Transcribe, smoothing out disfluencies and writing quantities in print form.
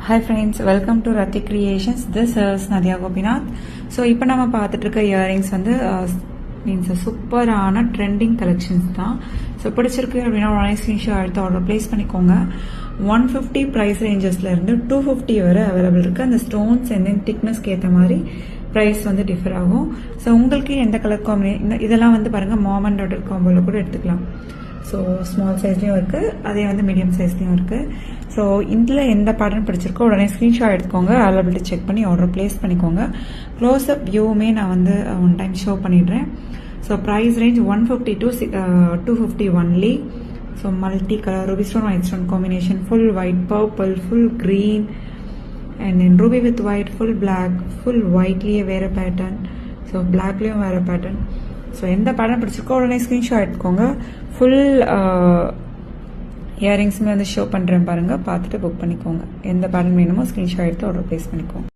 Hi friends, welcome to Rati Creations. This is Nadia Gopinath. So இப்போ நம்ம பார்த்துட்டு இருக்க இயரிங்ஸ் வந்து மீன்ஸ் சூப்பரான ட்ரெண்டிங் கலெக்ஷன்ஸ் தான். ஸோ பிடிச்சிருக்கு அப்படின்னா உடனே ஸ்க்ரீன்ஷாட் எடுத்து ஆர்டர் பிளேஸ் பண்ணிக்கோங்க. 150 ப்ரைஸ் ரேஞ்சஸ்ல இருந்து 250 வரை அவைலபிள் இருக்கு. அந்த ஸ்டோன்ஸ் அண்ட் தென் திக்னஸ்க்கு ஏற்ற மாதிரி ப்ரைஸ் வந்து டிஃபர் ஆகும். ஸோ உங்களுக்கு எந்த கலர் காம்பினேஷன் இதெல்லாம் வந்து பாருங்க மாம் அண்ட் டாட்டர் காம்போல கூட எடுத்துக்கலாம். ஸோ ஸ்மால் சைஸ்லேயும் இருக்குது, அதே வந்து மீடியம் சைஸ்லேயும் இருக்குது. ஸோ இதில் எந்த பேட்டர்ன் பிடிச்சிருக்கோ உடனே ஸ்க்ரீன்ஷாட் எடுத்துக்கோங்க, அவைலபிலிட்டி செக் பண்ணி ஆர்டர் பிளேஸ் பண்ணிக்கோங்க. க்ளோஸ்அப் வியூவுமே நான் வந்து ஒன் டைம் ஷோ பண்ணிடுறேன். So price range 150 to 250 only. So multi colour ruby stone white stone combination, full white purple, full green and then ruby with white, full black, full ஒயிட்லேயே வேறு pattern, so பிளாக்லேயும் வேறு pattern. So எந்த pattern பிடிச்சிருக்கோ உடனே screenshot எடுத்துக்கோங்க. Full இயரிங்ஸுமே வந்து show பண்ணுறேன் பாருங்கள், பார்த்துட்டு புக் பண்ணிக்கோங்க. எந்த பேட்டர்ன் வேணுமோ ஸ்க்ரீன்ஷாட் எடுத்து ஆர்டர் ப்ளேஸ் பண்ணிக்கோங்க.